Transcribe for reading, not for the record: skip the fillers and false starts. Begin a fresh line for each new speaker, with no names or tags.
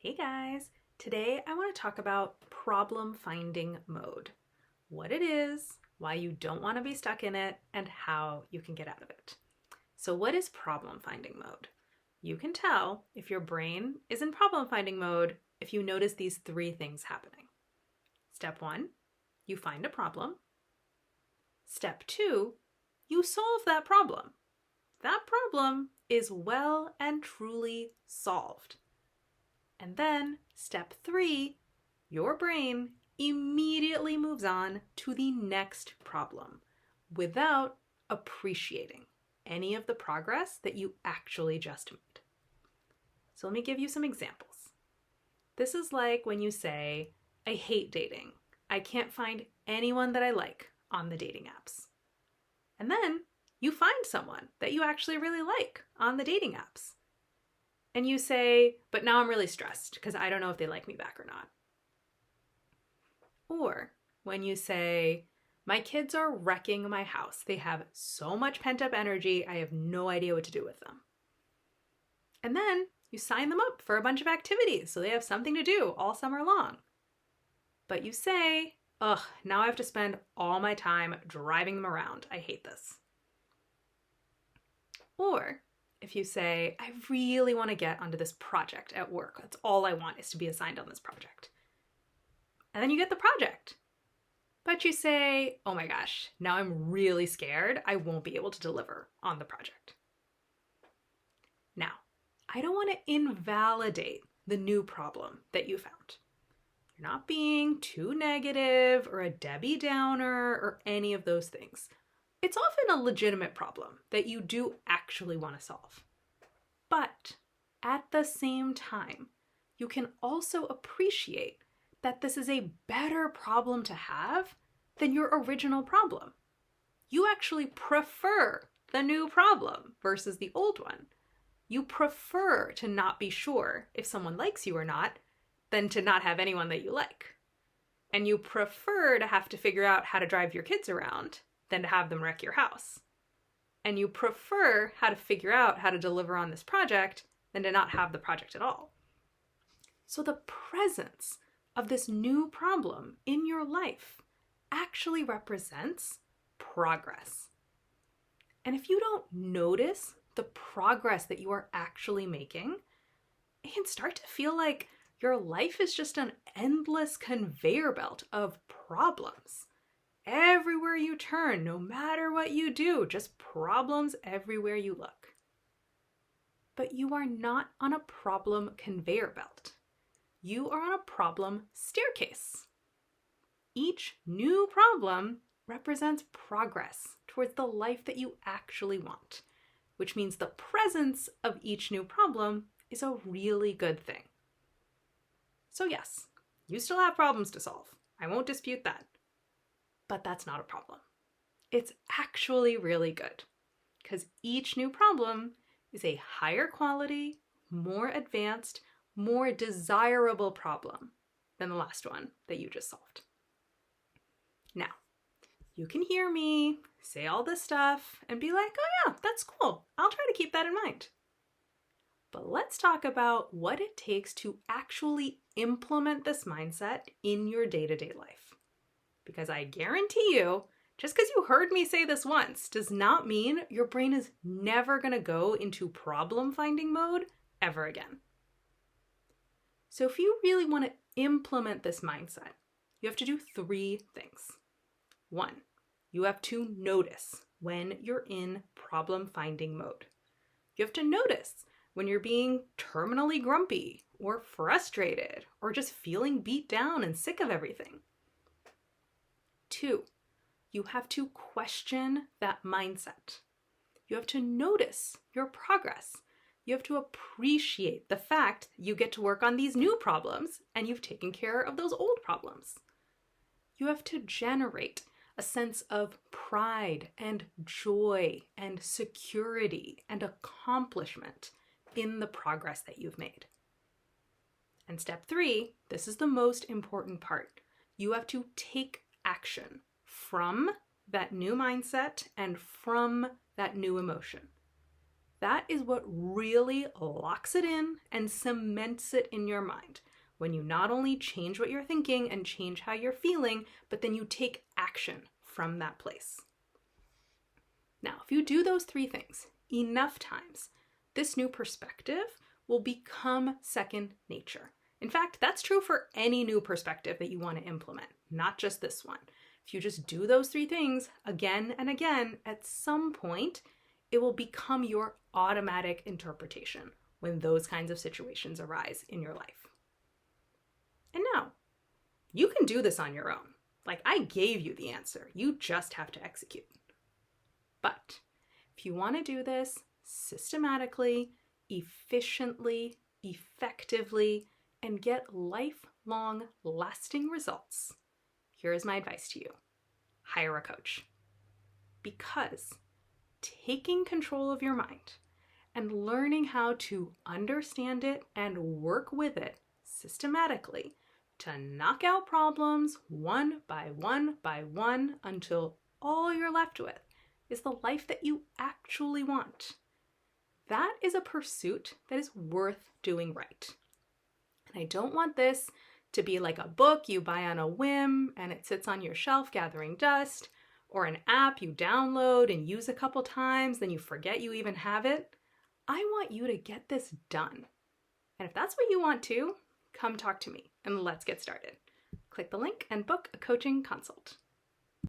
Hey guys! Today I want to talk about problem finding mode. What it is, why you don't want to be stuck in it, and how you can get out of it. So what is problem finding mode? You can tell if your brain is in problem finding mode if you notice these three things happening. Step 1, you find a problem. Step 2, you solve that problem. That problem is well and truly solved. And then, step 3, your brain immediately moves on to the next problem without appreciating any of the progress that you actually just made. So let me give you some examples. This is like when you say, I hate dating. I can't find anyone that I like on the dating apps. And then you find someone that you actually really like on the dating apps. And you say, but now I'm really stressed because I don't know if they like me back or not. Or when you say, my kids are wrecking my house. They have so much pent-up energy, I have no idea what to do with them. And then you sign them up for a bunch of activities so they have something to do all summer long. But you say, ugh, now I have to spend all my time driving them around. I hate this. Or if you say, I really want to get onto this project at work. That's all I want is to be assigned on this project. And then you get the project. But you say, oh my gosh, now I'm really scared. I won't be able to deliver on the project. Now, I don't want to invalidate the new problem that you found. You're not being too negative or a Debbie Downer or any of those things. It's often a legitimate problem that you do actually want to solve. But at the same time, you can also appreciate that this is a better problem to have than your original problem. You actually prefer the new problem versus the old one. You prefer to not be sure if someone likes you or not than to not have anyone that you like. And you prefer to have to figure out how to drive your kids around than to have them wreck your house. And you prefer how to figure out how to deliver on this project than to not have the project at all. So the presence of this new problem in your life actually represents progress. And if you don't notice the progress that you are actually making, it can start to feel like your life is just an endless conveyor belt of problems. Everywhere you turn, no matter what you do, just problems everywhere you look. But you are not on a problem conveyor belt. You are on a problem staircase. Each new problem represents progress towards the life that you actually want, which means the presence of each new problem is a really good thing. So yes, you still have problems to solve. I won't dispute that. But that's not a problem. It's actually really good because each new problem is a higher quality, more advanced, more desirable problem than the last one that you just solved. Now, you can hear me say all this stuff and be like, oh yeah, that's cool. I'll try to keep that in mind. But let's talk about what it takes to actually implement this mindset in your day-to-day life. Because I guarantee you, just because you heard me say this once does not mean your brain is never going to go into problem-finding mode ever again. So if you really want to implement this mindset, you have to do 3 things. 1, you have to notice when you're in problem-finding mode. You have to notice when you're being terminally grumpy or frustrated or just feeling beat down and sick of everything. 2, you have to question that mindset. You have to notice your progress. You have to appreciate the fact that you get to work on these new problems and you've taken care of those old problems. You have to generate a sense of pride and joy and security and accomplishment in the progress that you've made. And step 3, this is the most important part. You have to take action from that new mindset and from that new emotion. That is what really locks it in and cements it in your mind. When you not only change what you're thinking and change how you're feeling, but then you take action from that place. Now, if you do those three things enough times, this new perspective will become second nature. In fact, that's true for any new perspective that you want to implement, not just this one. If you just do those three things again and again, at some point, it will become your automatic interpretation when those kinds of situations arise in your life. And now, you can do this on your own. Like, I gave you the answer. You just have to execute. But if you want to do this systematically, efficiently, effectively, and get lifelong, lasting results, here is my advice to you. Hire a coach. Because taking control of your mind and learning how to understand it and work with it systematically to knock out problems one by one until all you're left with is the life that you actually want. That is a pursuit that is worth doing right. And I don't want this to be like a book you buy on a whim and it sits on your shelf gathering dust, or an app you download and use a couple times, then you forget you even have it. I want you to get this done. And if that's what you want to, come talk to me and let's get started. Click the link and book a coaching consult.